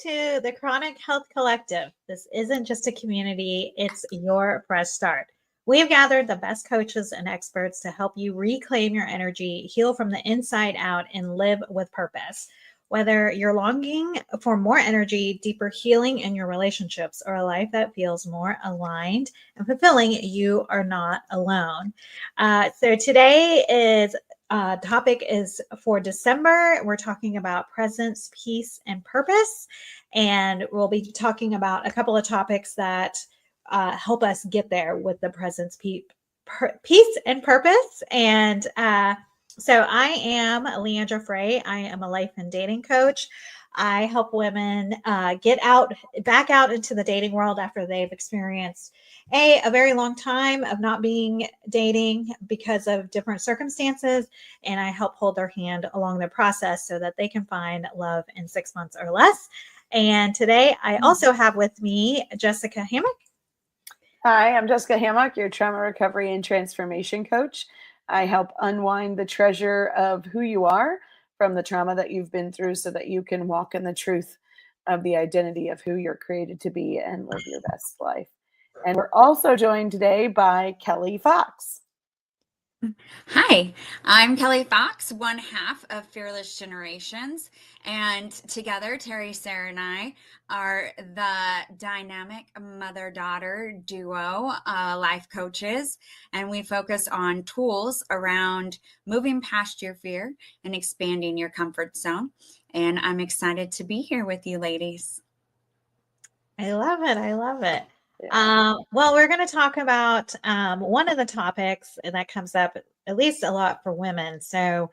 to the Chronic Health Collective. This isn't just a community, it's your fresh start. We have gathered the best coaches and experts to help you reclaim your energy, heal from the inside out, and live with purpose. Whether you're longing for more energy, deeper healing in your relationships, or a life that feels more aligned and fulfilling, you are not alone. So today is topic is for December. We're talking about presence, peace, and purpose. And we'll be talking about a couple of topics that help us get there with the presence, peace, and purpose. And so I am Leandra Frey. I am a life and dating coach. I help women get back out into the dating world after they've experienced a very long time of not being dating because of different circumstances. And I help hold their hand along the process so that they can find love in 6 months or less. And today I also have with me Jessica Hammock. Hi, I'm Jessica Hammock, your trauma recovery and transformation coach. I help unwind the treasure of who you are from the trauma that you've been through so that you can walk in the truth of the identity of who you're created to be and live your best life. And we're also joined today by Kelly Fox. Hi, I'm Kelly Fox, one half of Fearless Generations, and together Terry, Sarah, and I are the dynamic mother-daughter duo life coaches, and we focus on tools around moving past your fear and expanding your comfort zone. And I'm excited to be here with you ladies. I love it. I love it. Well, we're going to talk about one of the topics that comes up at least a lot for women. So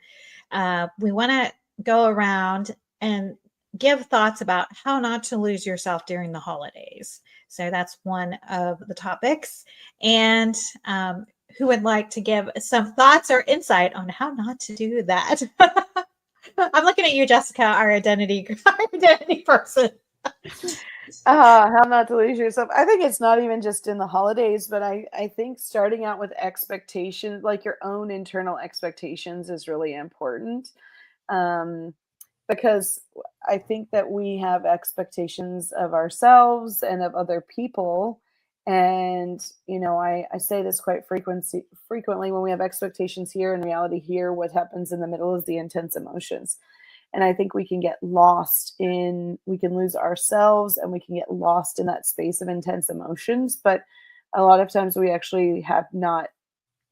we want to go around and give thoughts about how not to lose yourself during the holidays. So that's one of the topics. And who would like to give some thoughts or insight on how not to do that? I'm looking at you, Jessica, our identity person. How not to lose yourself. I think it's not even just in the holidays, but I think starting out with expectations, like your own internal expectations, is really important. Because I think that we have expectations of ourselves and of other people. And, I say this quite frequently when we have expectations here, in reality here, what happens in the middle is the intense emotions. And I think we can lose ourselves and we can get lost in that space of intense emotions. But a lot of times we actually have not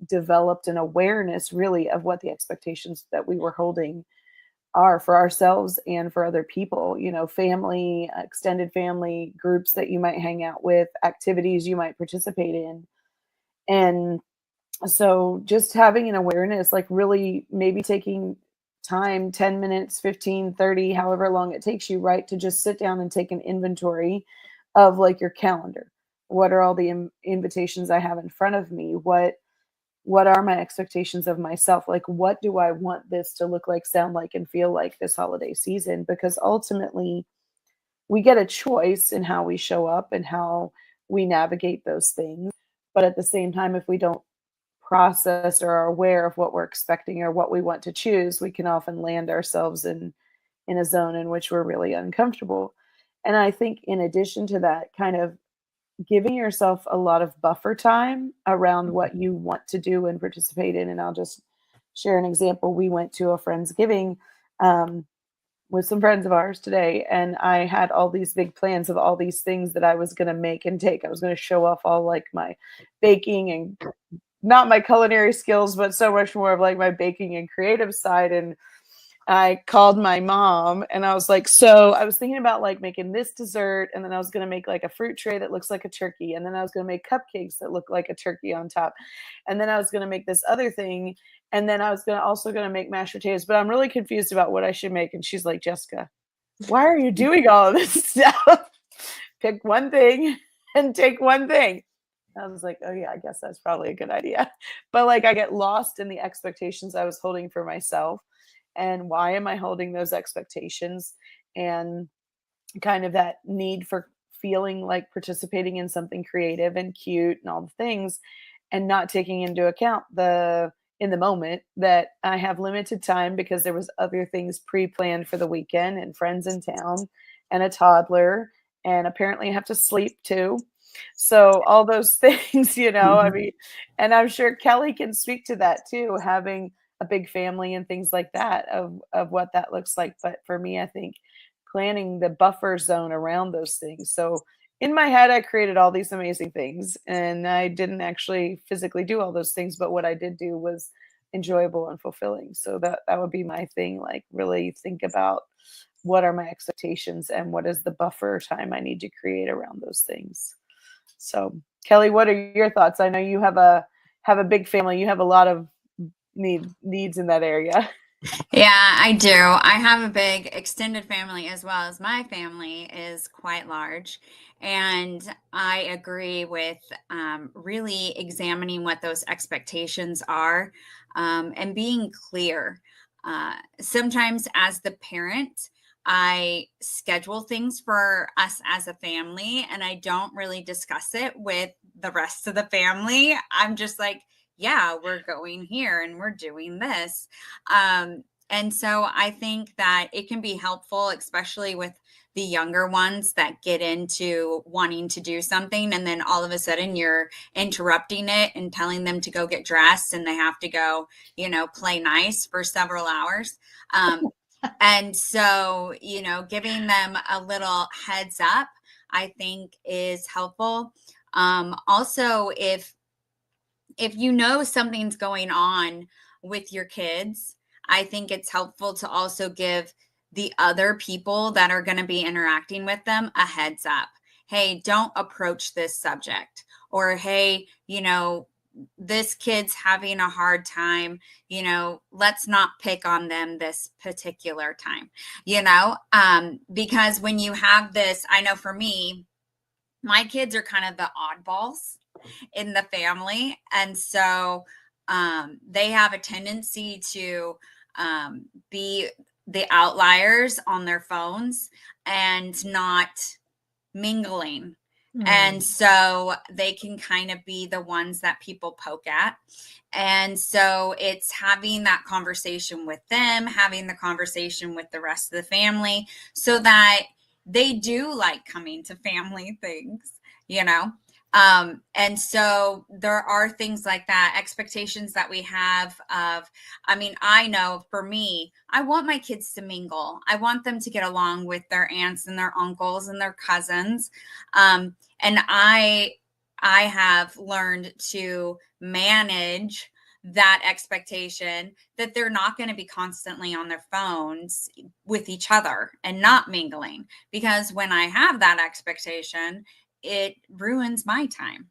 developed an awareness really of what the expectations that we were holding are for ourselves and for other people, family, extended family groups that you might hang out with, activities you might participate in. And so just having an awareness, like really maybe taking time, 10 minutes, 15, 30, however long it takes you, right, to just sit down and take an inventory of like your calendar. What are all the invitations I have in front of me? What are my expectations of myself? Like, what do I want this to look like, sound like, and feel like this holiday season? Because ultimately we get a choice in how we show up and how we navigate those things. But at the same time, if we don't process or are aware of what we're expecting or what we want to choose, we can often land ourselves in a zone in which we're really uncomfortable. And I think in addition to that, kind of giving yourself a lot of buffer time around what you want to do and participate in. And I'll just share an example. We went to a Friendsgiving with some friends of ours today, and I had all these big plans of all these things that I was going to make and take. I was going to show off all like my baking and not my culinary skills, but so much more of like my baking and creative side. And I called my mom and I was like, so I was thinking about like making this dessert. And then I was going to make like a fruit tray that looks like a turkey. And then I was going to make cupcakes that look like a turkey on top. And then I was going to make this other thing. And then I was also going to make mashed potatoes, but I'm really confused about what I should make. And she's like, Jessica, why are you doing all of this stuff? Pick one thing and take one thing. I was like, oh yeah, I guess that's probably a good idea. But like I get lost in the expectations I was holding for myself. And why am I holding those expectations? And kind of that need for feeling like participating in something creative and cute and all the things, and not taking into account in the moment that I have limited time because there was other things pre-planned for the weekend and friends in town. and a toddler, and apparently have to sleep too. So all those things, I mean, and I'm sure Kelly can speak to that too, having a big family and things like that of what that looks like. But for me, I think planning the buffer zone around those things. So in my head, I created all these amazing things, and I didn't actually physically do all those things. But what I did do was enjoyable and fulfilling. So that would be my thing. Like, really think about what are my expectations and what is the buffer time I need to create around those things. So Kelly, what are your thoughts? I know you have a big family. You have a lot of needs in that area. Yeah, I do. I have a big extended family as well as my family is quite large. And I agree with really examining what those expectations are and being clear. Sometimes, as the parent, I schedule things for us as a family and I don't really discuss it with the rest of the family. I'm just like, yeah, we're going here and we're doing this. And so I think that it can be helpful, especially with the younger ones that get into wanting to do something. And then all of a sudden you're interrupting it and telling them to go get dressed and they have to go, play nice for several hours. And so, giving them a little heads up, I think is helpful. Also, if something's going on with your kids, I think it's helpful to also give the other people that are going to be interacting with them a heads up. Hey, don't approach this subject. Or, hey, this kid's having a hard time, let's not pick on them this particular time, because when you have this, I know for me, my kids are kind of the oddballs in the family. And so they have a tendency to be the outliers on their phones and not mingling. And so they can kind of be the ones that people poke at. And so it's having that conversation with them, having the conversation with the rest of the family so that they do like coming to family things, and so there are things like that, expectations that we have of, I know for me, I want my kids to mingle. I want them to get along with their aunts and their uncles and their cousins. And I have learned to manage that expectation that they're not going to be constantly on their phones with each other and not mingling, because when I have that expectation, it ruins my time.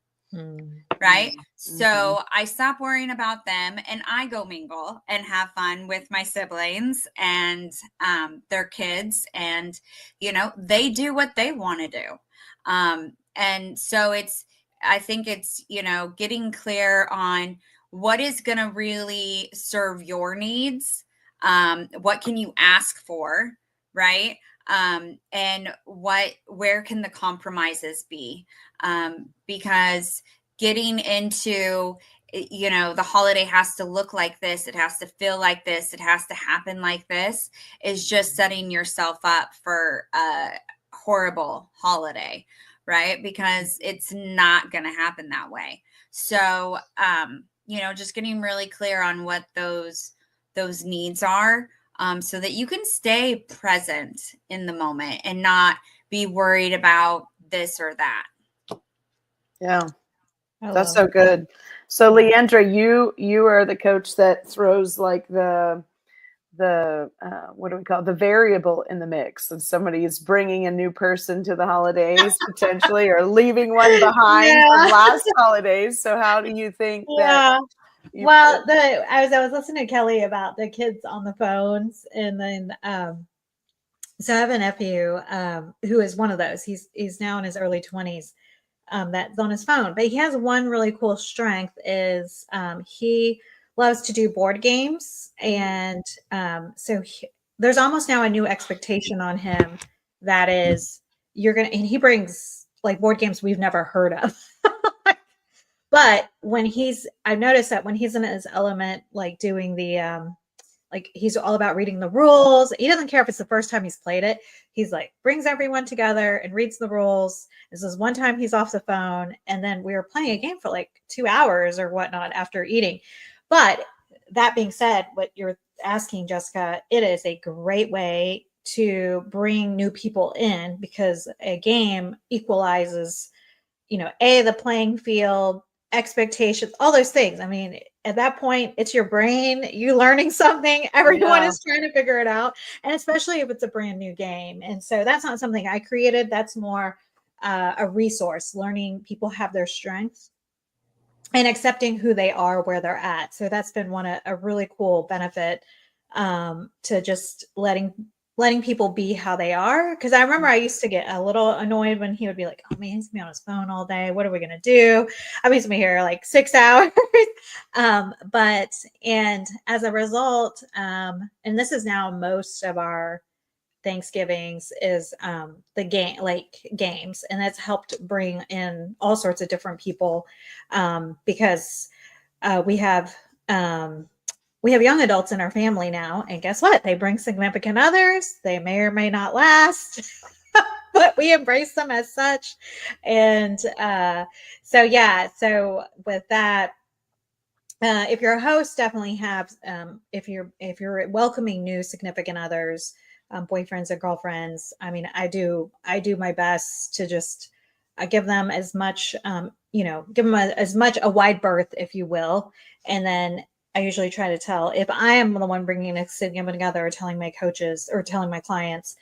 Right. So I stop worrying about them and I go mingle and have fun with my siblings and their kids, and they do what they want to do. And so I think it's getting clear on what is going to really serve your needs. What can you ask for, right? And where can the compromises be? Because getting into, the holiday has to look like this, it has to feel like this, it has to happen like this, is just setting yourself up for a horrible holiday, right? Because it's not going to happen that way. So, just getting really clear on what those needs are, so that you can stay present in the moment and not be worried about this or that. Yeah, that's so good. So Leandra, you are the coach that throws like the what do we call it? The variable in the mix. And somebody is bringing a new person to the holidays potentially, or leaving one behind from last holidays. So how do you think that? Well, I was listening to Kelly about the kids on the phones, and then so I have a nephew who is one of those. He's now in his early 20s. That's on his phone, but he has one really cool strength is he loves to do board games, and so there's almost now a new expectation on him that is and he brings like board games we've never heard of. But I've noticed that when he's in his element, like doing the like he's all about reading the rules. He doesn't care if it's the first time he's played it. He's like brings everyone together and reads the rules. This is one time he's off the phone, and then we were playing a game for like 2 hours or whatnot after eating. But that being said, what you're asking, Jessica, it is a great way to bring new people in because a game equalizes, the playing field, expectations, all those things. I mean, at that point, it's your brain, you learning something, everyone is trying to figure it out. And especially if it's a brand new game. And so that's not something I created. That's more a resource, learning people have their strengths and accepting who they are, where they're at. So that's been a really cool benefit to just letting people be how they are. Because I remember I used to get a little annoyed when he would be like, oh man, he's gonna be on his phone all day. What are we gonna do? I'm used to be here like 6 hours. And as a result, and this is now most of our Thanksgivings is the games, and that's helped bring in all sorts of different people because we have young adults in our family now, and guess what? They bring significant others. They may or may not last, but we embrace them as such. And so with that, if you're a host, definitely have if you're welcoming new significant others, boyfriends and girlfriends. I mean, I do my best to just give them as much, give them as much a wide berth, if you will, and then I usually try to tell if I am the one bringing a significant other or telling my coaches or telling my clients,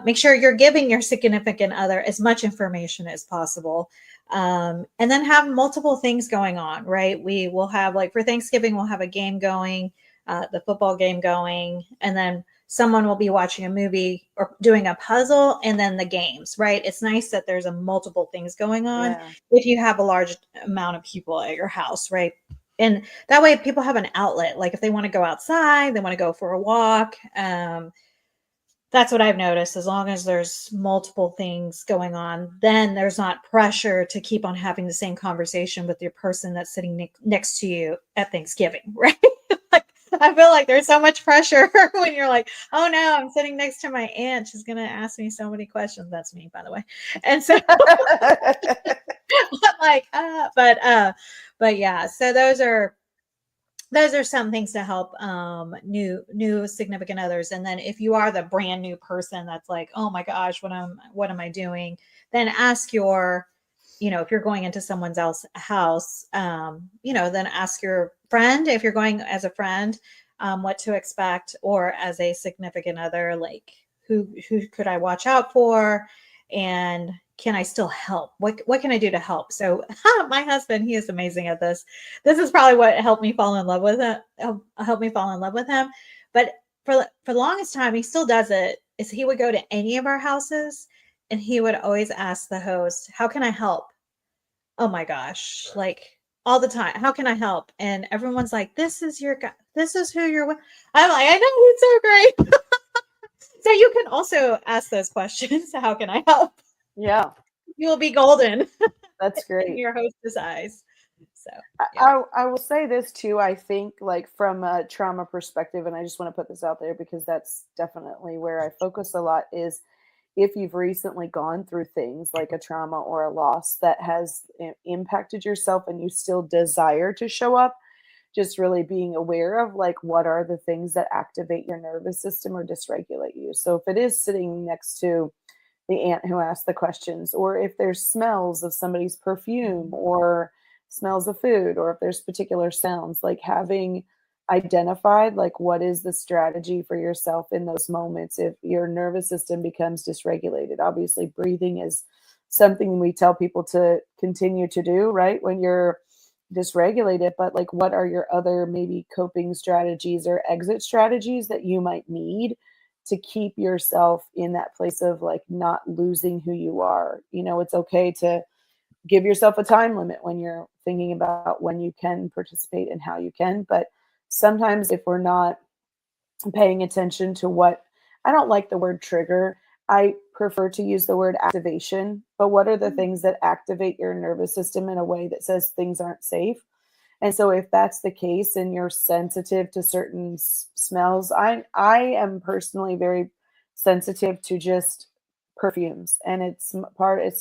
make sure you're giving your significant other as much information as possible. And then have multiple things going on, right? We will have, like for Thanksgiving, we'll have a game going, the football game going, and then someone will be watching a movie or doing a puzzle, and then the games, right? It's nice that there's multiple things going on if you have a large amount of people at your house, right? And that way people have an outlet. Like if they want to go outside, they want to go for a walk. That's what I've noticed. As long as there's multiple things going on, then there's not pressure to keep on having the same conversation with your person that's sitting next to you at Thanksgiving, right? Like, I feel like there's so much pressure when you're like, oh no, I'm sitting next to my aunt. She's going to ask me so many questions. That's me, by the way. And so but yeah, so those are some things to help new significant others. And then if you are the brand new person that's like, oh my gosh, what am I doing? Then ask your, if you're going into someone else's house, then ask your friend, if you're going as a friend, what to expect, or as a significant other, like who could I watch out for? And can I still help? What can I do to help? So my husband, he is amazing at this. This is probably what helped me fall in love with him. But for the longest time, he still does it, is he would go to any of our houses and he would always ask the host, how can I help? Oh my gosh, like all the time. How can I help? And everyone's like, this is your guy. This is who you're with. I'm like, I know, it's so great. So you can also ask those questions. How can I help? Yeah. You will be golden. That's great. In your hostess eyes. So yeah. I will say this too. I think, like, from a trauma perspective, and I just want to put this out there because that's definitely where I focus a lot, is if you've recently gone through things like a trauma or a loss that has impacted yourself and you still desire to show up, just really being aware of, like, what are the things that activate your nervous system or dysregulate you. So if it is sitting next to the aunt who asked the questions, or if there's smells of somebody's perfume or smells of food, or if there's particular sounds, like having identified, like, what is the strategy for yourself in those moments if your nervous system becomes dysregulated. Obviously, breathing is something we tell people to continue to do, right, when you're dysregulated, but like, what are your other maybe coping strategies or exit strategies that you might need to keep yourself in that place of, like, not losing who you are? It's okay to give yourself a time limit when you're thinking about when you can participate and how you can. But sometimes if we're not paying attention to what, I don't like the word trigger. I prefer to use the word activation. But what are the things that activate your nervous system in a way that says things aren't safe? And so if that's the case and you're sensitive to certain smells, I am personally very sensitive to just perfumes, and it's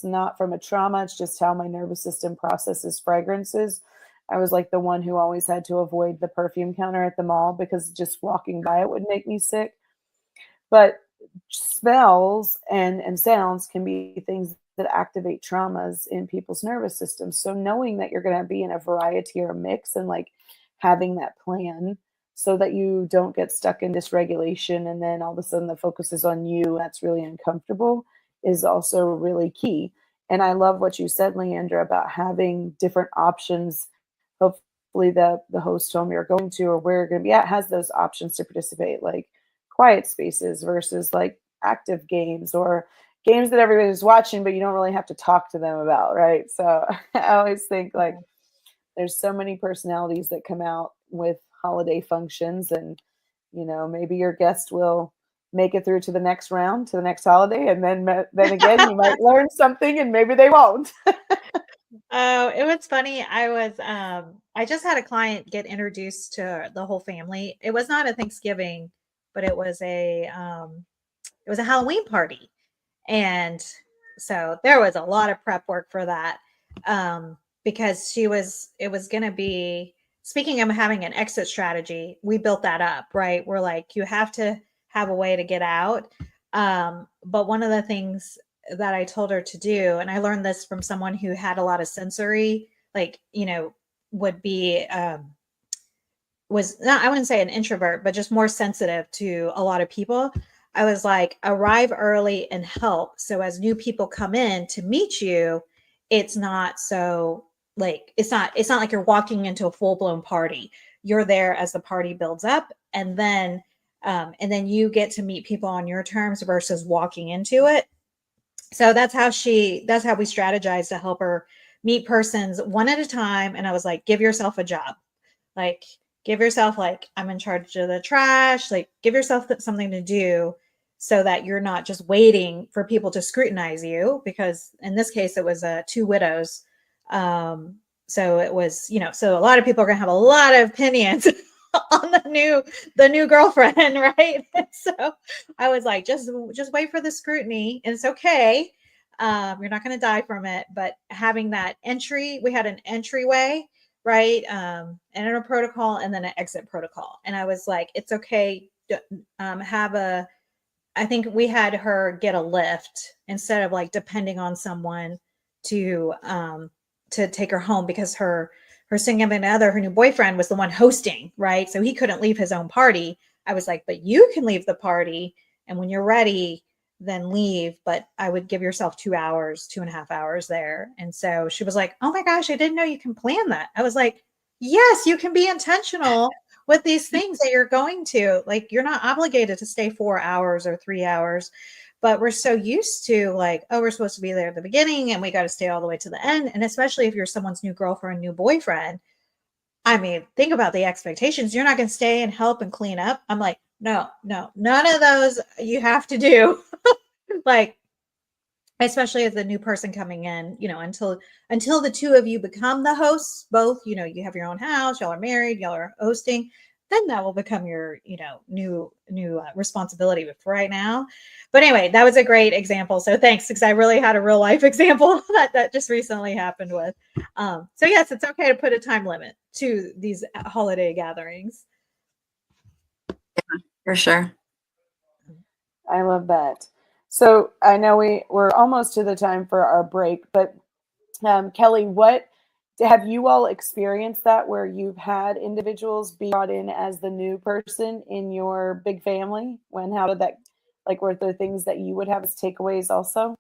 not from a trauma, it's just how my nervous system processes fragrances. I was like the one who always had to avoid the perfume counter at the mall because just walking by it would make me sick. But smells and sounds can be things that activate traumas in people's nervous systems. So knowing that you're going to be in a variety or a mix, and like having that plan so that you don't get stuck in dysregulation and then all of a sudden the focus is on you, that's really uncomfortable, is also really key. And I love what you said, Leandra, about having different options. Hopefully the host home you're going to or where you're going to be at has those options to participate, like quiet spaces versus like active games, or games that everybody's watching but you don't really have to talk to them about, right? So I always think like there's so many personalities that come out with holiday functions, and maybe your guest will make it through to the next round, to the next holiday, and then again you might learn something and maybe they won't. Oh, it was funny. I just had a client get introduced to the whole family. It was not a Thanksgiving, but it was a Halloween party. And so there was a lot of prep work for that. Because it was going to be, speaking of having an exit strategy, we built that up, right? We're like, you have to have a way to get out. But one of the things that I told her to do, and I learned this from someone who had a lot of sensory, like, would be, was not, I wouldn't say an introvert, but just more sensitive to a lot of people. I was like, arrive early and help. So as new people come in to meet you, it's not so like, it's not like you're walking into a full blown party. You're there as the party builds up, and then you get to meet people on your terms versus walking into it. So that's how we strategize to help her meet persons one at a time. And I was like, give yourself a job. Like, give yourself, like, I'm in charge of the trash. Like, give yourself something to do so that you're not just waiting for people to scrutinize you. Because in this case, it was two widows. So it was, so a lot of people are going to have a lot of opinions on the new girlfriend, right? So I was like, just wait for the scrutiny, and it's okay. You're not going to die from it, but having that entry, we had an entryway, right? And a protocol, and then an exit protocol. And I was like, it's okay. I think we had her get a lift instead of like depending on someone to take her home, because her significant other, her new boyfriend, was the one hosting, right? So he couldn't leave his own party. I was like, but you can leave the party, and when you're ready, then leave. But I would give yourself 2.5 hours there. And so she was like, oh my gosh, I didn't know you can plan that. I was like, yes, you can be intentional with these things that you're going to. Like, you're not obligated to stay 4 hours or 3 hours. But we're so used to like, oh, we're supposed to be there at the beginning and we got to stay all the way to the end. And especially if you're someone's new girlfriend, new boyfriend, I mean, think about the expectations. You're not going to stay and help and clean up. I'm like, no, none of those you have to do. Like, especially as the new person coming in, until the two of you become the hosts, both, you have your own house, y'all are married, y'all are hosting, then that will become your, new responsibility. But for right now, but anyway, that was a great example. So thanks, because I really had a real life example that just recently happened with. So yes, it's okay to put a time limit to these holiday gatherings. For sure. I love that. So I know we're almost to the time for our break, but Kelly, what have you all experienced that where you've had individuals be brought in as the new person in your big family? How did that, like, were there things that you would have as takeaways also?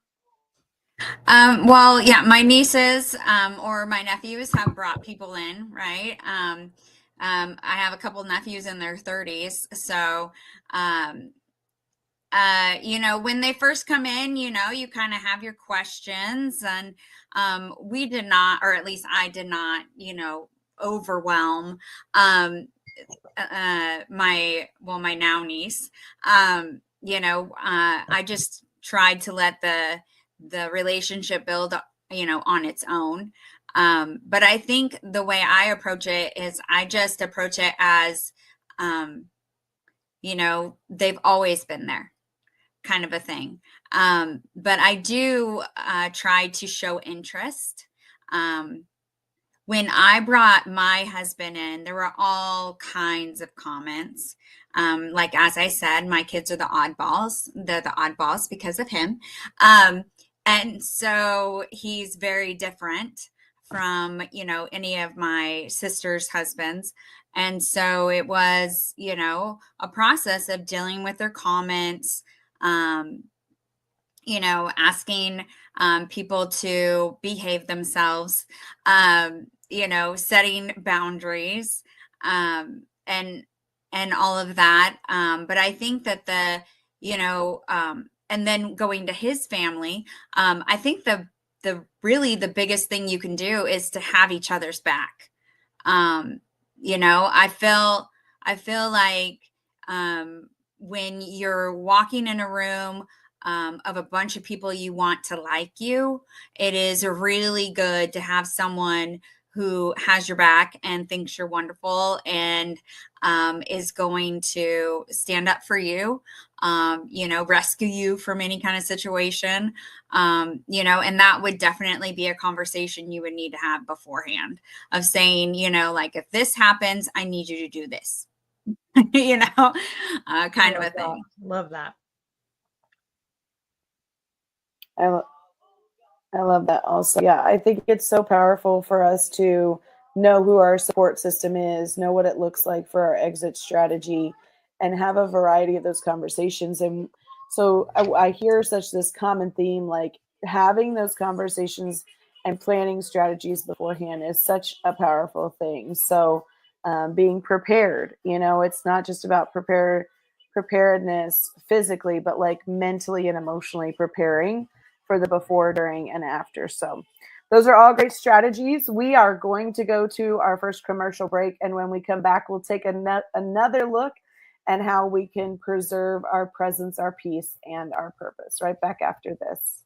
Well, yeah, my nieces or my nephews have brought people in, right? I have a couple nephews in their 30s, so when they first come in, you kind of have your questions, and we did not, or at least I did not, overwhelm my now niece. I just tried to let the relationship build, on its own. But I think the way I approach it is I just approach it as, they've always been there kind of a thing. But I do try to show interest. When I brought my husband in, there were all kinds of comments. Like, as I said, my kids are the oddballs. They're the oddballs because of him. And so he's very different from, any of my sister's husbands. And so it was, a process of dealing with their comments, asking people to behave themselves, setting boundaries, and all of that. But I think that and then going to his family, I think really the biggest thing you can do is to have each other's back. I feel like when you're walking in a room of a bunch of people you want to like you, it is really good to have someone who has your back and thinks you're wonderful and is going to stand up for you, rescue you from any kind of situation, and that would definitely be a conversation you would need to have beforehand of saying, like, if this happens, I need you to do this, kind of a thing. Love that. I love that also. Yeah, I think it's so powerful for us to know who our support system is, know what it looks like for our exit strategy, and have a variety of those conversations. And so I hear such this common theme, like having those conversations and planning strategies beforehand is such a powerful thing. So being prepared, it's not just about preparedness physically, but like mentally and emotionally preparing for the before, during, and after. So those are all great strategies. We are going to go to our first commercial break. And when we come back, we'll take another look at how we can preserve our presence, our peace, and our purpose. Right back after this.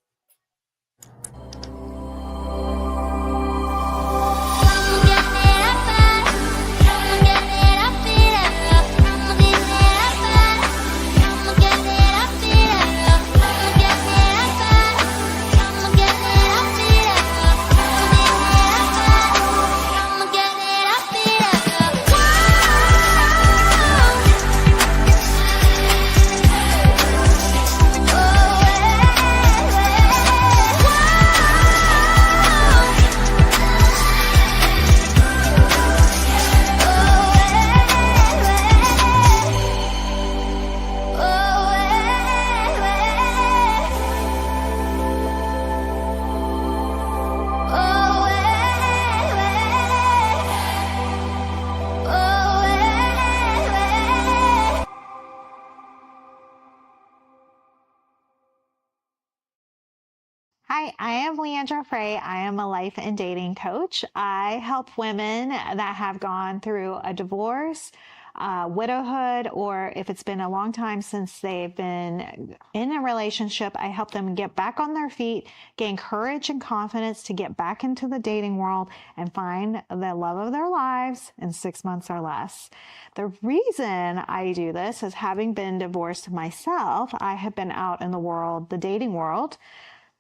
Hi, I am Leandra Frey. I am a life and dating coach. I help women that have gone through a divorce, widowhood, or if it's been a long time since they've been in a relationship, I help them get back on their feet, gain courage and confidence to get back into the dating world and find the love of their lives in 6 months or less. The reason I do this is having been divorced myself, I have been out in the world, the dating world,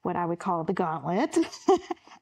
what I would call the gauntlet.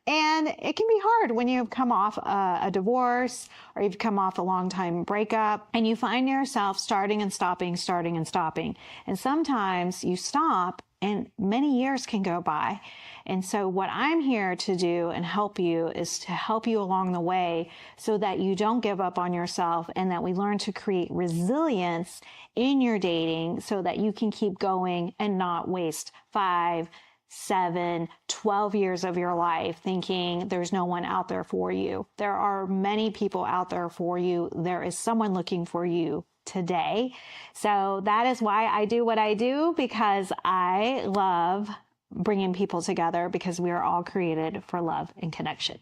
And it can be hard when you've come off a divorce or you've come off a long time breakup and you find yourself starting and stopping, starting and stopping. And sometimes you stop and many years can go by. And so what I'm here to do and help you is to help you along the way so that you don't give up on yourself and that we learn to create resilience in your dating so that you can keep going and not waste 5, 7, 12 years of your life thinking there's no one out there for you. There are many people out there for you. There is someone looking for you today. So that is why I do what I do, because I love bringing people together because we are all created for love and connection.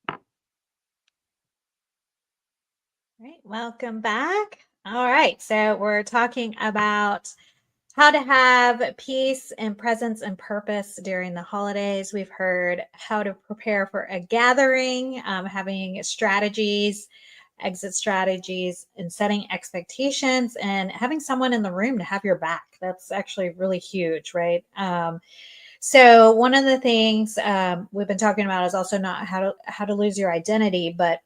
All right, welcome back. All right, so we're talking about how to have peace and presence and purpose during the holidays. We've heard how to prepare for a gathering, having strategies, exit strategies, and setting expectations, and having someone in the room to have your back. That's actually really huge, right? So one of the things we've been talking about is also not how to lose your identity, but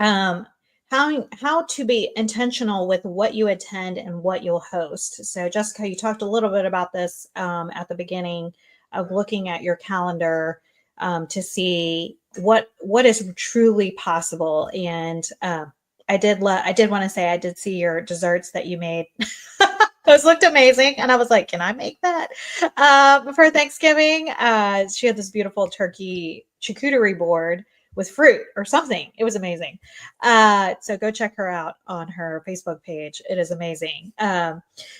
um, how to be intentional with what you attend and what you'll host. So Jessica, you talked a little bit about this at the beginning of looking at your calendar to see what is truly possible. And I did want to say I did see your desserts that you made. Those looked amazing, and I was like, "Can I make that for Thanksgiving?" She had this beautiful turkey charcuterie board with fruit or something. It was amazing. So go check her out on her Facebook page. It is amazing.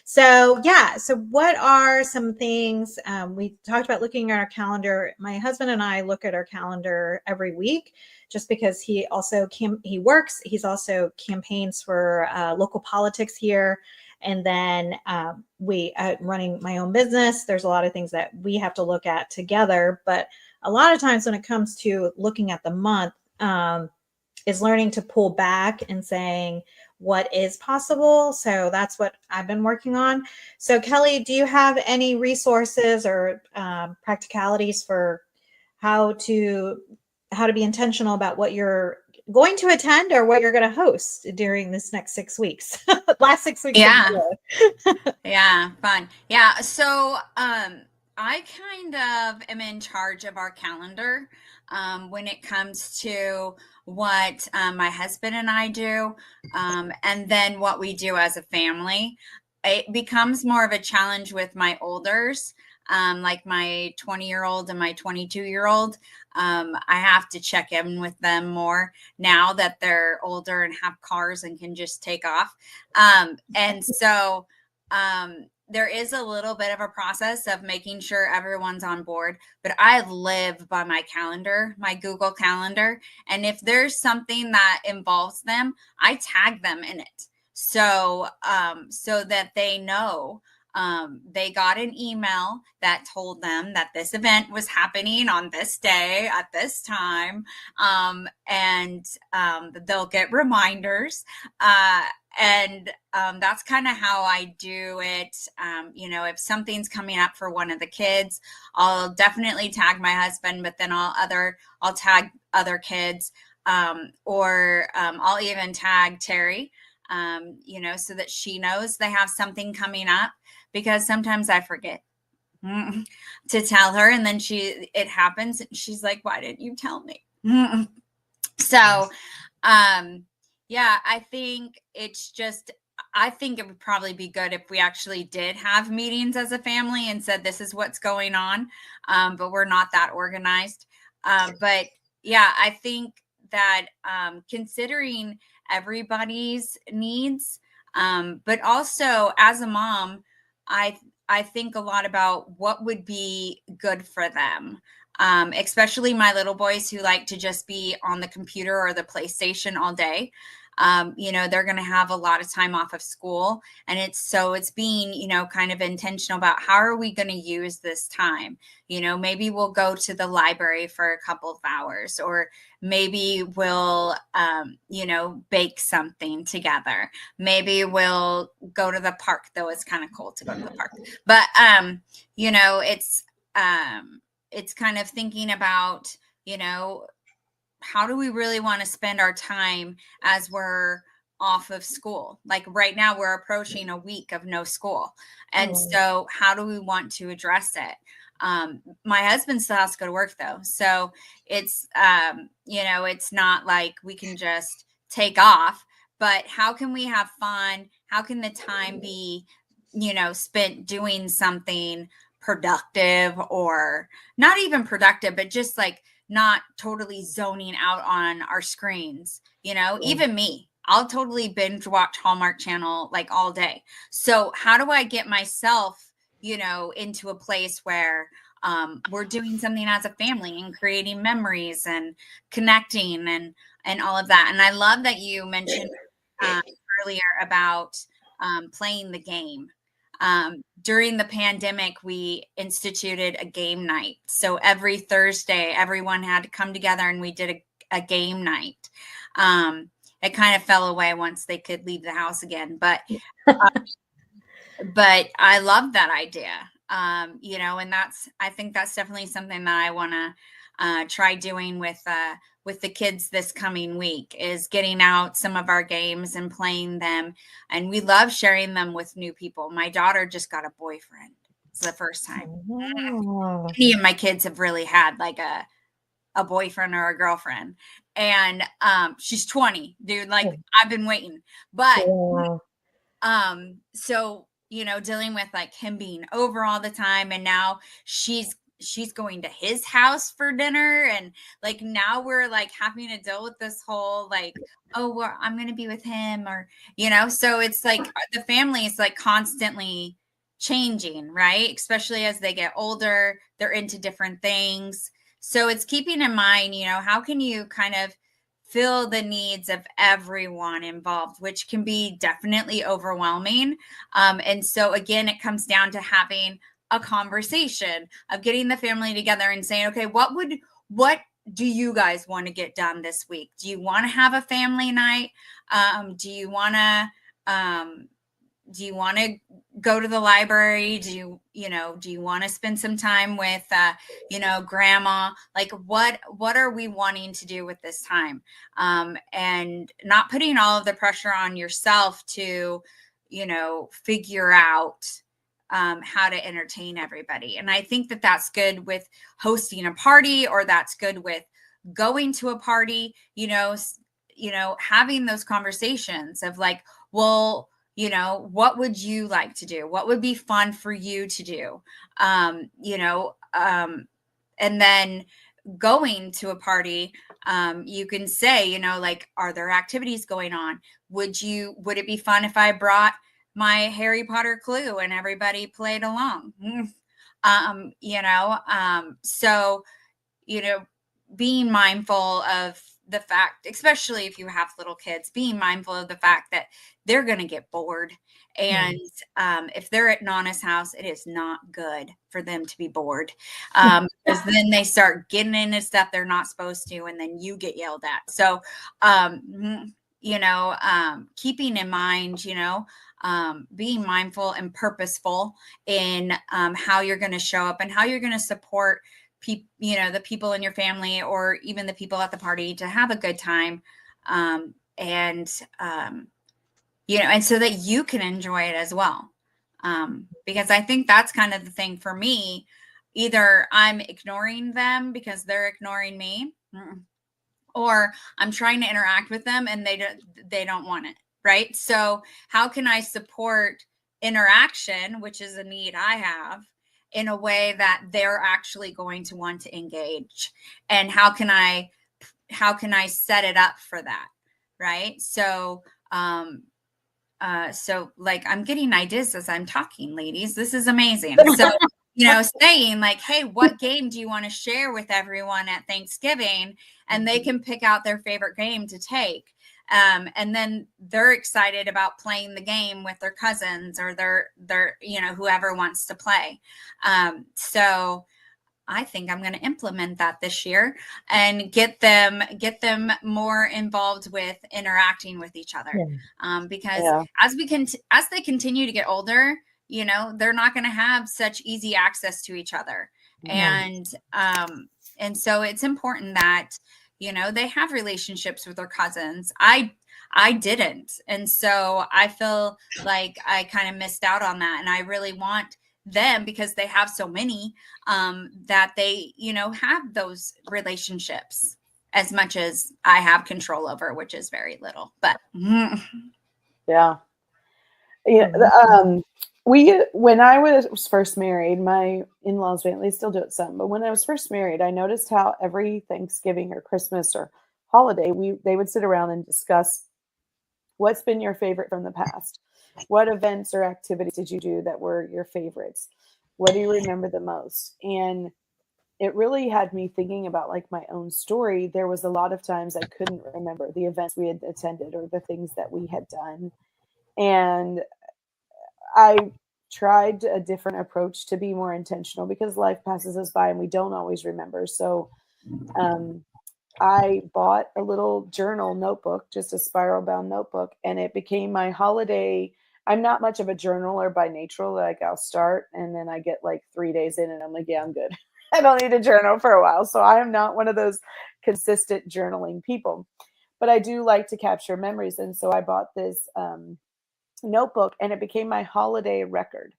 So yeah. So what are some things we talked about looking at our calendar? My husband and I look at our calendar every week, just because he also he works. He's also campaigns for local politics here. And then we running my own business. There's a lot of things that we have to look at together, but a lot of times when it comes to looking at the month is learning to pull back and saying what is possible. So that's what I've been working on. So Kelly, do you have any resources or practicalities for how to be intentional about what you're going to attend or what you're going to host during this next 6 weeks, last 6 weeks Yeah. of the year? Yeah, fun. Yeah, so I kind of am in charge of our calendar when it comes to what my husband and I do, and then what we do as a family. It becomes more of a challenge with my olders, like my 20-year-old and my 22-year-old. I have to check in with them more now that they're older and have cars and can just take off. And so there is a little bit of a process of making sure everyone's on board, but I live by my calendar, my Google Calendar. And if there's something that involves them, I tag them in it. So, so that they know, they got an email that told them that this event was happening on this day at this time. And they'll get reminders. And that's kind of how I do it. If something's coming up for one of the kids, I'll definitely tag my husband, but then I'll tag other kids, or I'll even tag Terry, so that she knows they have something coming up, because sometimes I forget to tell her, and then it happens. And she's like, "Why didn't you tell me?" So, yeah, I think it would probably be good if we actually did have meetings as a family and said, this is what's going on. But we're not that organized. But yeah, I think that considering everybody's needs, but also as a mom, I think a lot about what would be good for them. Especially my little boys who like to just be on the computer or the PlayStation all day. They're going to have a lot of time off of school, and it's being, kind of intentional about how are we going to use this time? Maybe we'll go to the library for a couple of hours, or maybe we'll, bake something together. Maybe we'll go to the park, though it's kind of cold to go to the park. But, it's kind of thinking about, how do we really want to spend our time as we're off of school? Like right now, we're approaching a week of no school. And so how do we want to address it? My husband still has to go to work, though. So it's, it's not like we can just take off, but how can we have fun? How can the time be, spent doing something productive, or not even productive, but just like not totally zoning out on our screens. Even me, I'll totally binge watch Hallmark Channel like all day. So how do I get myself, into a place where we're doing something as a family and creating memories and connecting and all of that? And I love that you mentioned earlier about playing the game. During the pandemic, we instituted a game night. So every Thursday, everyone had to come together and we did a game night. It kind of fell away once they could leave the house again, but I love that idea. And I think that's definitely something that I want to try doing with the kids this coming week, is getting out some of our games and playing them. And we love sharing them with new people. My daughter just got a boyfriend. It's the first time. Oh. Any of my kids have really had like a boyfriend or a girlfriend. And she's 20, dude. Like, I've been waiting. But so, dealing with like him being over all the time, and now she's going to his house for dinner, and like now we're like having to deal with this whole like, oh, well, I'm gonna be with him, or so it's like the family is like constantly changing, right? Especially as they get older, they're into different things. So it's keeping in mind, how can you kind of fill the needs of everyone involved, which can be definitely overwhelming. And so again, it comes down to having a conversation, of getting the family together and saying, okay, what do you guys want to get done this week? Do you want to have a family night? Do you want to go to the library? Do you want to spend some time with, grandma? Like, what are we wanting to do with this time? And not putting all of the pressure on yourself to, figure out how to entertain everybody. And I think that that's good with hosting a party, or that's good with going to a party, having those conversations of like, well, what would you like to do? What would be fun for you to do? And then going to a party, you can say, like, are there activities going on? Would it be fun if I brought my Harry Potter clue and everybody played along? So, being mindful of the fact, especially if you have little kids, being mindful of the fact that they're going to get bored. And if they're at Nana's house, it is not good for them to be bored, because then they start getting into stuff they're not supposed to, and then you get yelled at. So, keeping in mind, being mindful and purposeful in how you're going to show up and how you're going to support the people in your family, or even the people at the party, to have a good time. And so that you can enjoy it as well. Because I think that's kind of the thing for me. Either I'm ignoring them because they're ignoring me, or I'm trying to interact with them and they don't want it. Right. So how can I support interaction, which is a need I have, in a way that they're actually going to want to engage? And how can I set it up for that? Right. So, like, I'm getting ideas as I'm talking, ladies. This is amazing. So, saying like, hey, what game do you want to share with everyone at Thanksgiving? And they can pick out their favorite game to take. And then they're excited about playing the game with their cousins, or their whoever wants to play. So I think I'm going to implement that this year and get them more involved with interacting with each other. Because as they continue to get older, they're not going to have such easy access to each other. And so it's important that, they have relationships with their cousins. I didn't. And so I feel like I kind of missed out on that. And I really want them, because they have so many, that they, have those relationships as much as I have control over, which is very little. But when I was first married, my in-laws, they still do it some, but when I was first married, I noticed how every Thanksgiving or Christmas or holiday, they would sit around and discuss what's been your favorite from the past. What events or activities did you do that were your favorites? What do you remember the most? And it really had me thinking about like my own story. There was a lot of times I couldn't remember the events we had attended or the things that we had done. And I tried a different approach to be more intentional because life passes us by and we don't always remember. So um, I bought a little journal notebook, just a spiral bound notebook, and it became my holiday. I'm not much of a journaler by nature. Like I'll start and then I get like 3 days in and I'm like, yeah, I'm good. I don't need a journal for a while. So I am not one of those consistent journaling people, but I do like to capture memories. And so I bought this notebook and it became my holiday record.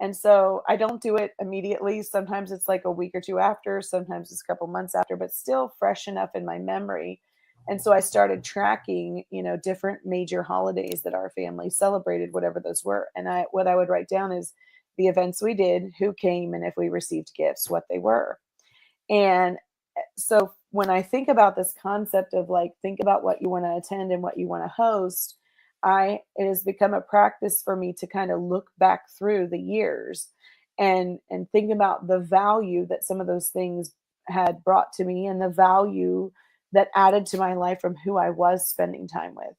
And so I don't do it immediately. Sometimes it's like a week or two after, sometimes it's a couple months after, but still fresh enough in my memory. And so I started tracking, different major holidays that our family celebrated, whatever those were. And what I would write down is the events we did, who came, and if we received gifts, what they were. And so when I think about this concept of like, think about what you want to attend and what you want to host, it has become a practice for me to kind of look back through the years and think about the value that some of those things had brought to me and the value that added to my life from who I was spending time with.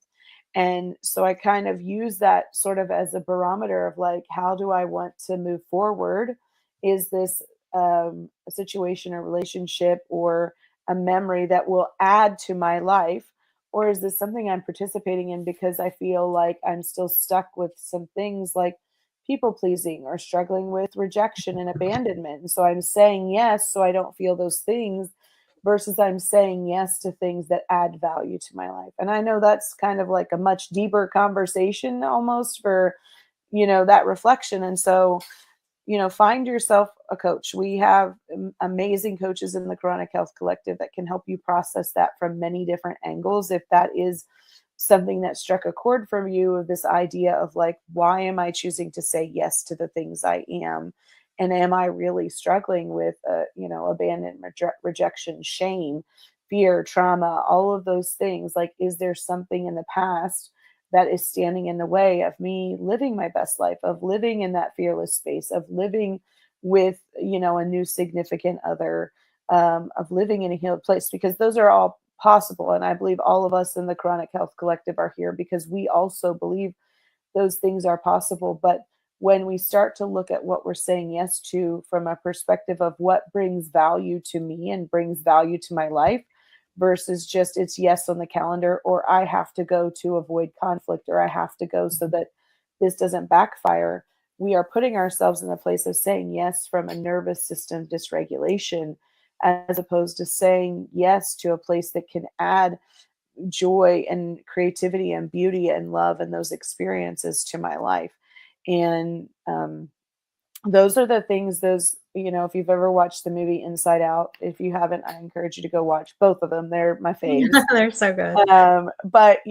And so I kind of use that sort of as a barometer of like, how do I want to move forward? Is this a situation, a relationship, or a memory that will add to my life? Or is this something I'm participating in because I feel like I'm still stuck with some things like people pleasing or struggling with rejection and abandonment? And so I'm saying yes so I don't feel those things versus I'm saying yes to things that add value to my life. And I know that's kind of like a much deeper conversation almost for, that reflection. And so find yourself a coach. We have amazing coaches in the Chronic Health Collective that can help you process that from many different angles. If that is something that struck a chord from you, of this idea of like, why am I choosing to say yes to the things I am? And am I really struggling with, abandonment, rejection, shame, fear, trauma, all of those things? Like, is there something in the past that is standing in the way of me living my best life, of living in that fearless space, of living with, a new significant other, of living in a healed place? Because those are all possible. And I believe all of us in the Chronic Health Collective are here because we also believe those things are possible. But when we start to look at what we're saying yes to from a perspective of what brings value to me and brings value to my life, versus just it's yes on the calendar, or I have to go to avoid conflict, or I have to go so that this doesn't backfire, we are putting ourselves in a place of saying yes from a nervous system dysregulation, as opposed to saying yes to a place that can add joy and creativity and beauty and love and those experiences to my life. And those are the things, if you've ever watched the movie Inside Out, if you haven't, I encourage you to go watch both of them. They're my faves. They're so good. But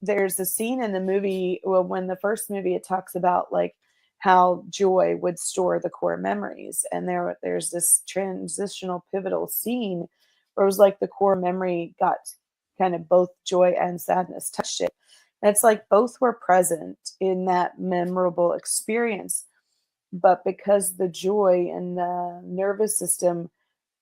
there's a scene in the movie, well, when the first movie, it talks about like how joy would store the core memories. And there's this transitional pivotal scene where it was like the core memory got kind of both joy and sadness touched it. And it's like both were present in that memorable experience. But because the joy and the nervous system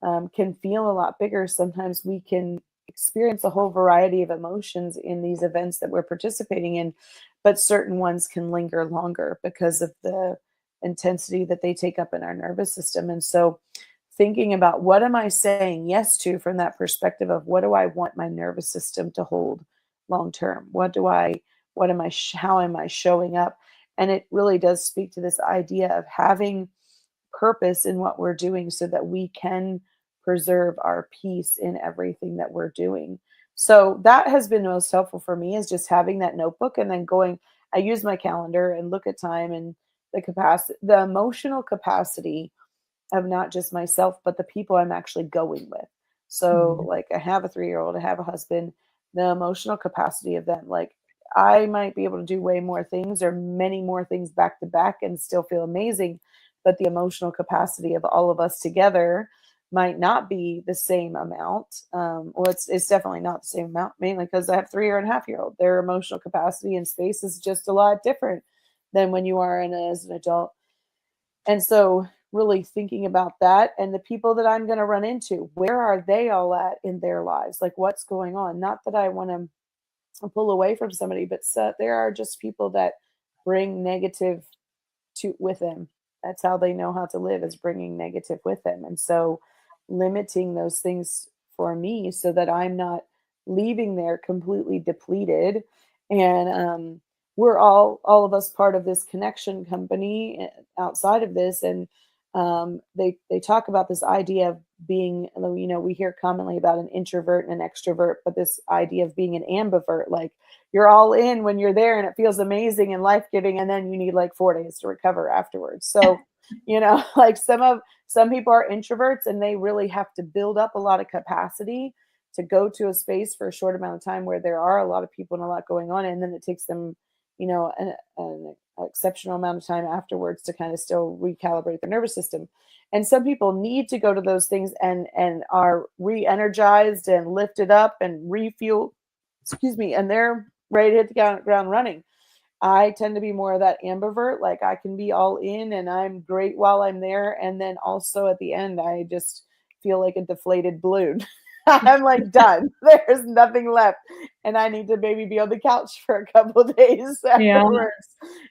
can feel a lot bigger, sometimes we can experience a whole variety of emotions in these events that we're participating in, but certain ones can linger longer because of the intensity that they take up in our nervous system. And so thinking about what am I saying yes to from that perspective of what do I want my nervous system to hold long term? How am I showing up? And it really does speak to this idea of having purpose in what we're doing so that we can preserve our peace in everything that we're doing. So that has been most helpful for me, is just having that notebook and then I use my calendar and look at time and the emotional capacity of not just myself, but the people I'm actually going with. So like I have a 3-year-old, I have a husband, the emotional capacity of them, like I might be able to do way more things or many more things back to back and still feel amazing. But the emotional capacity of all of us together might not be the same amount. Well, it's definitely not the same amount, mainly because I have 3.5-year-old. Their emotional capacity and space is just a lot different than when you are as an adult. And so really thinking about that and the people that I'm going to run into, where are they all at in their lives? Like what's going on? Not that I want to pull away from somebody, but there are just people that bring negative with them. That's how they know how to live, is bringing negative with them. And so limiting those things for me so that I'm not leaving there completely depleted. And we're all of us part of this connection company outside of this. And they talk about this idea of being, we hear commonly about an introvert and an extrovert, but this idea of being an ambivert, like you're all in when you're there and it feels amazing and life-giving, and then you need like 4 days to recover afterwards. So like some people are introverts and they really have to build up a lot of capacity to go to a space for a short amount of time where there are a lot of people and a lot going on, and then it takes them an exceptional amount of time afterwards to kind of still recalibrate their nervous system. And some people need to go to those things and are re-energized and lifted up and refuel, and they're ready to hit the ground running. I tend to be more of that ambivert. Like I can be all in and I'm great while I'm there, and then also at the end I just feel like a deflated balloon. I'm like done. There's nothing left, and I need to maybe be on the couch for a couple of days afterwards.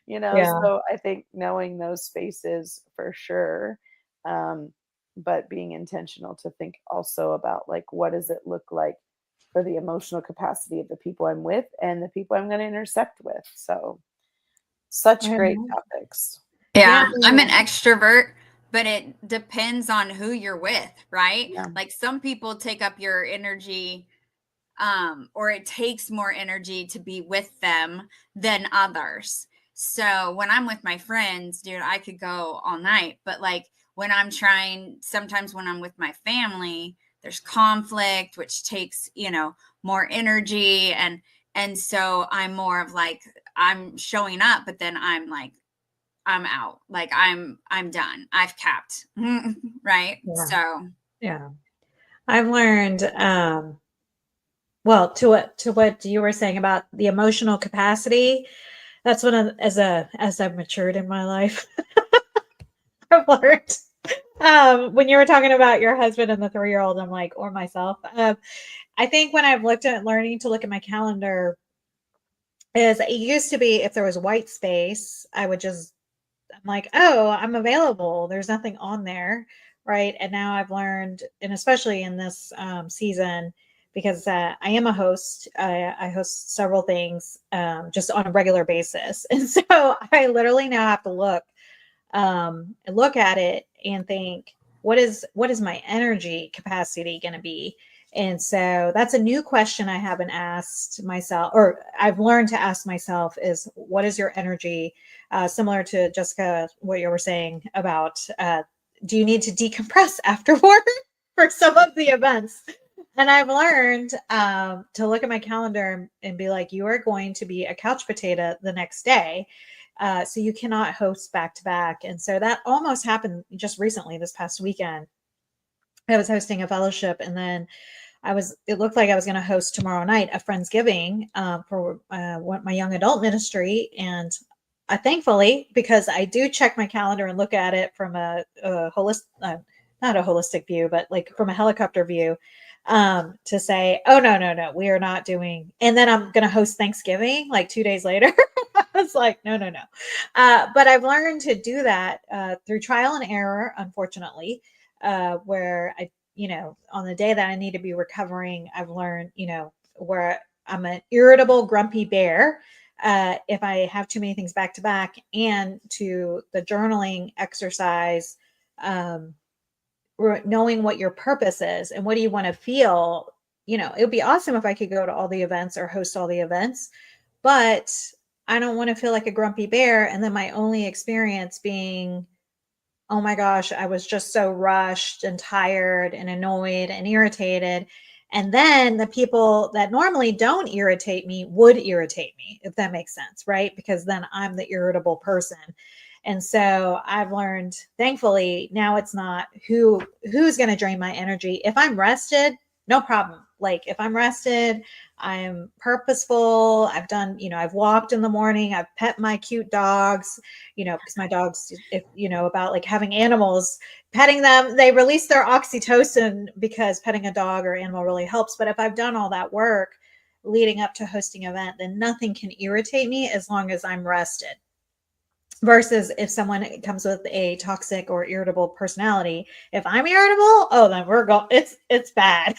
So I think knowing those spaces for sure, but being intentional to think also about like what does it look like for the emotional capacity of the people I'm with and the people I'm going to intersect with. So such great topics. Yeah, I'm an extrovert, but it depends on who you're with, right? Yeah. Like some people take up your energy, or it takes more energy to be with them than others. So when I'm with my friends, dude, I could go all night. But like sometimes when I'm with my family, there's conflict, which takes, more energy. And so I'm more of like, I'm showing up, but then I'm like, I'm out. Like I'm done. I've capped. Right. Yeah. So yeah. I've learned, well, to what you were saying about the emotional capacity, that's one of, as I've matured in my life, I've learned, when you were talking about your husband and the 3-year-old, I'm like, or myself, I think when I've looked at learning to look at my calendar, is it used to be if there was white space, I'm like, oh, I'm available. There's nothing on there. Right. And now I've learned, and especially in this season, because I am a host, I host several things just on a regular basis. And so I literally now have to look at it and think, what is my energy capacity going to be? And so that's a new question I haven't asked myself, or I've learned to ask myself, is what is your energy? Similar to Jessica, what you were saying about, do you need to decompress afterward for some of the events? And I've learned to look at my calendar and be like, you are going to be a couch potato the next day. So you cannot host back to back. And so that almost happened just recently, this past weekend. I was hosting a fellowship, and then it looked like I was going to host tomorrow night a Friendsgiving for my young adult ministry. And thankfully, because I do check my calendar and look at it from a holistic, not a holistic view, but like from a helicopter view, to say, oh, no, we are not doing. And then I'm going to host Thanksgiving like 2 days later. I was like, no. But I've learned to do that through trial and error, unfortunately, where on the day that I need to be recovering, I've learned, where I'm an irritable, grumpy bear. If I have too many things back to back, and to the journaling exercise, knowing what your purpose is and what do you want to feel. It would be awesome if I could go to all the events or host all the events, but I don't want to feel like a grumpy bear. And then my only experience being, oh my gosh, I was just so rushed and tired and annoyed and irritated. And then the people that normally don't irritate me would irritate me, if that makes sense, right? Because then I'm the irritable person. And so I've learned, thankfully, now it's not who's going to drain my energy. If I'm rested, no problem. Like if I'm rested, I'm purposeful. I've done, I've walked in the morning. I've pet my cute dogs, because my dogs, about like having animals, petting them, they release their oxytocin because petting a dog or animal really helps. But if I've done all that work leading up to hosting an event, then nothing can irritate me as long as I'm rested. versus if someone comes with a toxic or irritable personality. If I'm irritable, oh, then we're going, it's bad.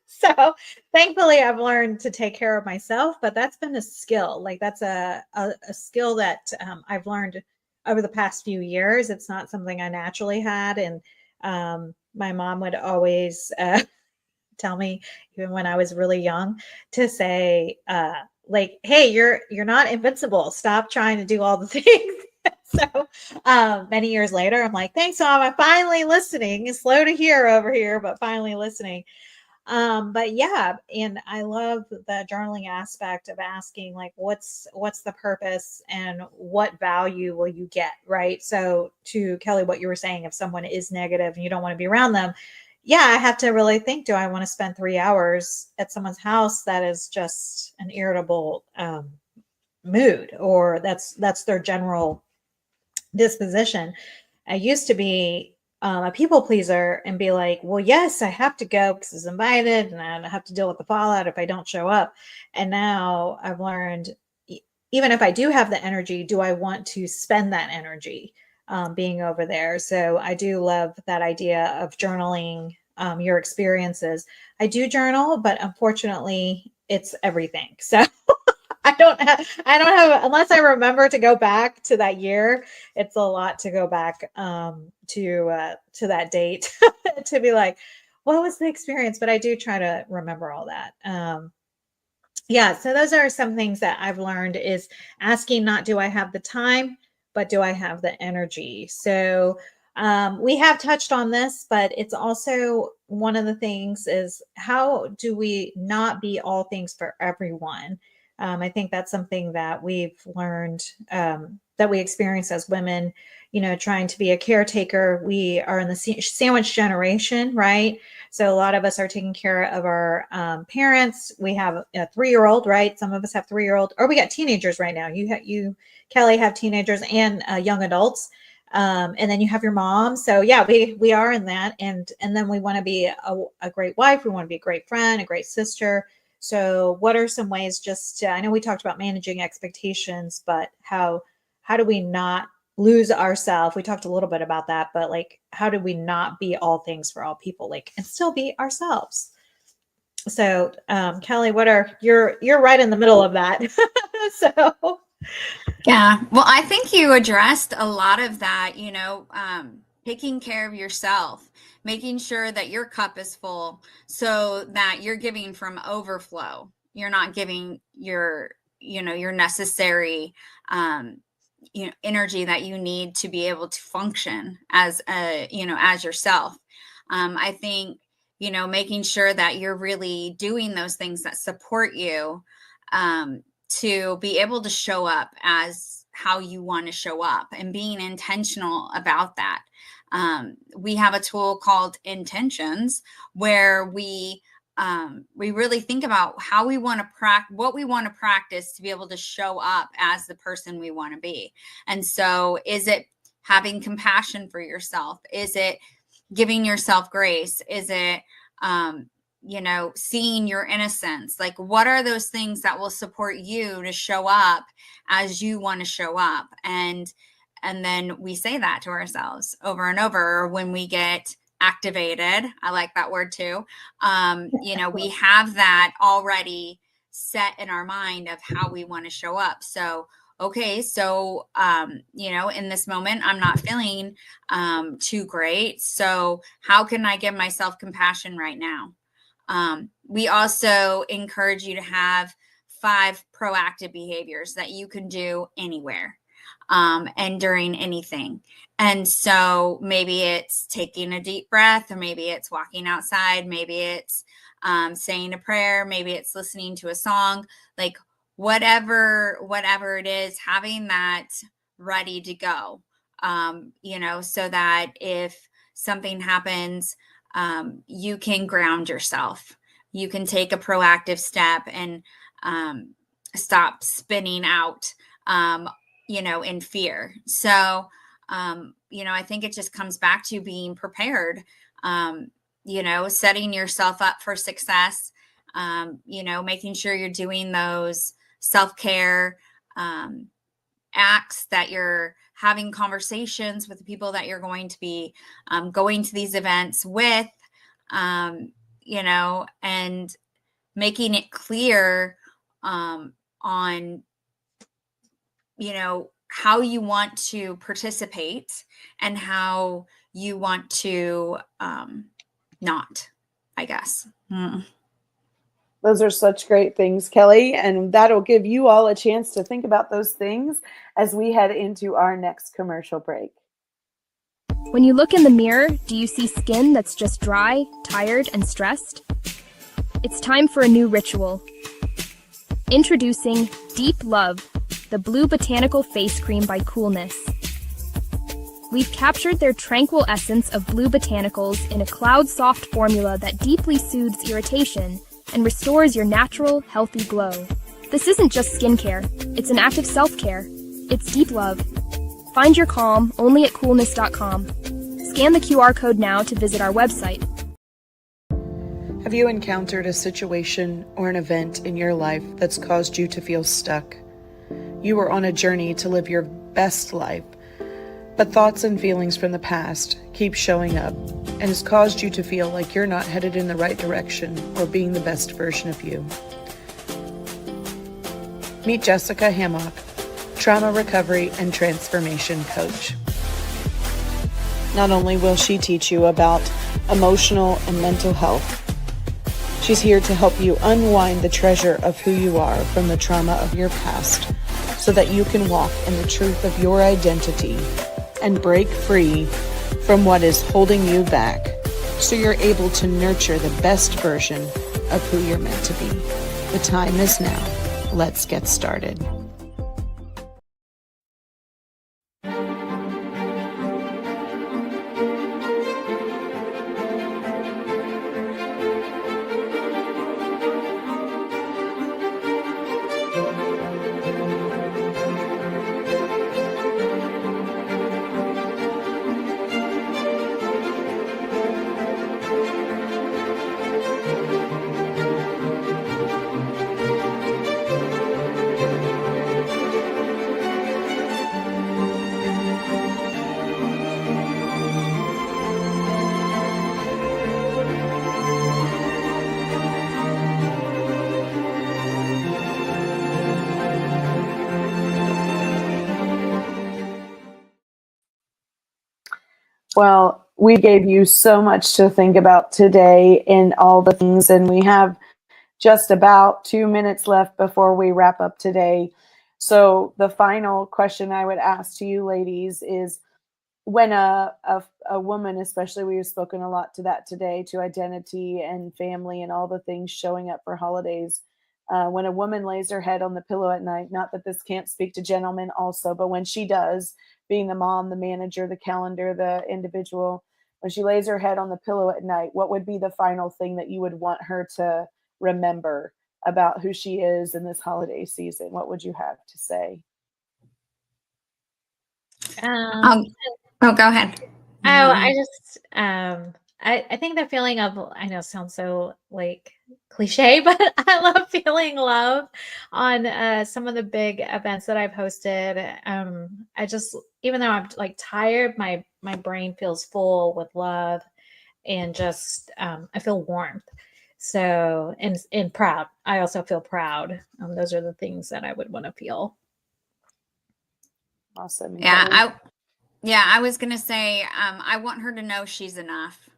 So thankfully I've learned to take care of myself, but that's been a skill. Like that's a skill that I've learned over the past few years. It's not something I naturally had. And my mom would always tell me, even when I was really young, to say, like, hey, you're not invincible. Stop trying to do all the things. So many years later, I'm like, thanks, Mom. I'm finally listening. It's slow to hear over here, but finally listening. But yeah, and I love the journaling aspect of asking like what's the purpose and what value will you get, right? So to Kelly, what you were saying, if someone is negative and you don't want to be around them, yeah, I have to really think, do I want to spend 3 hours at someone's house that is just an irritable mood, or that's their general disposition? I used to be a people pleaser and be like, well, yes, I have to go because it's invited and I have to deal with the fallout if I don't show up. And now I've learned, even if I do have the energy, do I want to spend that energy being over there? So I do love that idea of journaling your experiences. I do journal, but unfortunately, it's everything. So I don't have, unless I remember to go back to that year, it's a lot to go back to that date to be like, what was the experience? But I do try to remember all that. Yeah, so those are some things that I've learned is asking, not do I have the time, but do I have the energy? So we have touched on this, but it's also one of the things is how do we not be all things for everyone? I think that's something that we've learned, that we experience as women, trying to be a caretaker. We are in the sandwich generation, right? So a lot of us are taking care of our parents. We have a 3-year-old, right? Some of us have 3-year-old, or we got teenagers right now. You, Kelly, have teenagers and young adults, and then you have your mom. So yeah, we are in that, and then we want to be a great wife. We want to be a great friend, a great sister. So what are some ways? Just I know we talked about managing expectations, but how do we not lose ourselves? We talked a little bit about that, but like, how do we not be all things for all people, like, and still be ourselves? So, Kelly, you're right in the middle of that. So, Yeah. Well, I think you addressed a lot of that, taking care of yourself, making sure that your cup is full so that you're giving from overflow. You're not giving your necessary, energy that you need to be able to function as as yourself. I think, making sure that you're really doing those things that support you, to be able to show up as how you want to show up and being intentional about that. We have a tool called intentions where we really think about how we want to what we want to practice to be able to show up as the person we want to be. And so is it having compassion for yourself? Is it giving yourself grace? Is it, seeing your innocence? Like, what are those things that will support you to show up as you want to show up? And then we say that to ourselves over and over when we get activated. I like that word too. We have that already set in our mind of how we want to show up. So, okay, so, in this moment, I'm not feeling too great. So how can I give myself compassion right now? We also encourage you to have 5 proactive behaviors that you can do anywhere, and during anything. And so maybe it's taking a deep breath, or maybe it's walking outside, maybe it's saying a prayer, maybe it's listening to a song, like whatever it is, having that ready to go, so that if something happens, you can ground yourself. You can take a proactive step and stop spinning out, in fear. So, I think it just comes back to being prepared, setting yourself up for success, making sure you're doing those self-care acts, that you're having conversations with the people that you're going to be going to these events with, you know, and making it clear on, you know, how you want to participate and how you want to not, I guess. Those are such great things, Kelly, and that'll give you all a chance to think about those things as we head into our next commercial break. When you look in the mirror, do you see skin that's just dry, tired, and stressed? It's time for a new ritual. Introducing Deep Love, the blue botanical face cream by Coolness. We've captured their tranquil essence of blue botanicals in a cloud-soft formula that deeply soothes irritation and restores your natural, healthy glow. This isn't just skincare, it's an act of self-care. It's deep love. Find your calm only at coolness.com. Scan the QR code now to visit our website. Have you encountered a situation or an event in your life that's caused you to feel stuck? You are on a journey to live your best life, but thoughts and feelings from the past keep showing up and has caused you to feel like you're not headed in the right direction or being the best version of you. Meet Jessica Hammock, trauma recovery and transformation coach. Not only will she teach you about emotional and mental health, she's here to help you unwind the treasure of who you are from the trauma of your past so that you can walk in the truth of your identity and break free from what is holding you back so you're able to nurture the best version of who you're meant to be. The time is now. Let's get started. Well, we gave you so much to think about today in all the things, and we have just about 2 minutes left before we wrap up today. So the final question I would ask to you ladies is, when a woman, especially, we've spoken a lot to that today, to identity and family and all the things showing up for holidays. When a woman lays her head on the pillow at night, not that this can't speak to gentlemen also, but when she does, being the mom, the manager, the calendar, the individual, when she lays her head on the pillow at night, what would be the final thing that you would want her to remember about who she is in this holiday season? What would you have to say? Oh, go ahead. I just I think the feeling of, I know it sounds so like cliche, but I love feeling love on some of the big events that I've hosted. I just, even though I'm like tired, my brain feels full with love and just I feel warmth. So and proud. I also feel proud. Those are the things that I would want to feel. Awesome. Yeah, I was going to say, I want her to know she's enough.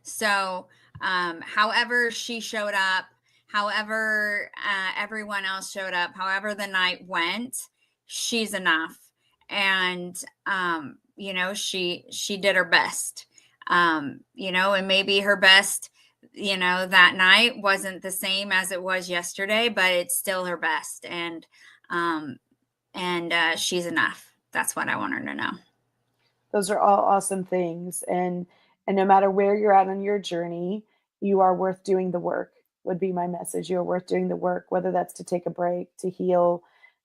So, however she showed up, however everyone else showed up, however the night went, she's enough. And, you know, she did her best, you know, and maybe her best, you know, that night wasn't the same as it was yesterday, but it's still her best. And she's enough. That's what I want her to know. Those are all awesome things. And no matter where you're at on your journey, you are worth doing the work, would be my message. You're worth doing the work, whether that's to take a break, to heal,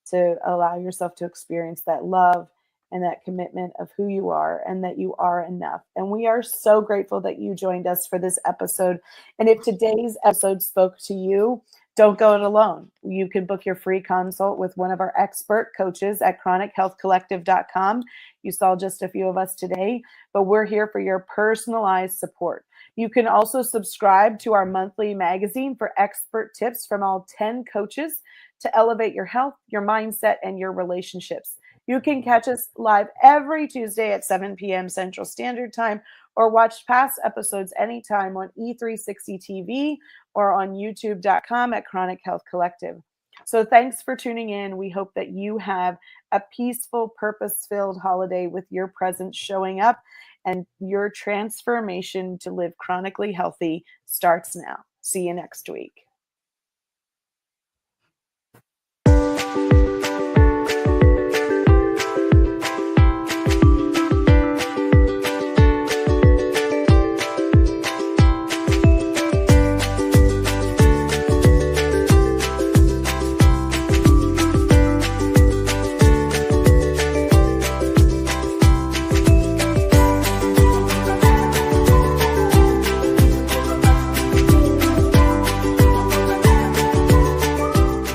to allow yourself to experience that love and that commitment of who you are and that you are enough. And we are so grateful that you joined us for this episode. And if today's episode spoke to you, Don't go it alone. You can book your free consult with one of our expert coaches at chronichealthcollective.com. You saw just a few of us today, but we're here for your personalized support. You can also subscribe to our monthly magazine for expert tips from all 10 coaches to elevate your health, your mindset, and your relationships. You can catch us live every Tuesday at 7 p.m. Central Standard Time, or watch past episodes anytime on E360 TV or on youtube.com at Chronic Health Collective. So thanks for tuning in. We hope that you have a peaceful, purpose-filled holiday with your presence showing up, and your transformation to live chronically healthy starts now. See you next week.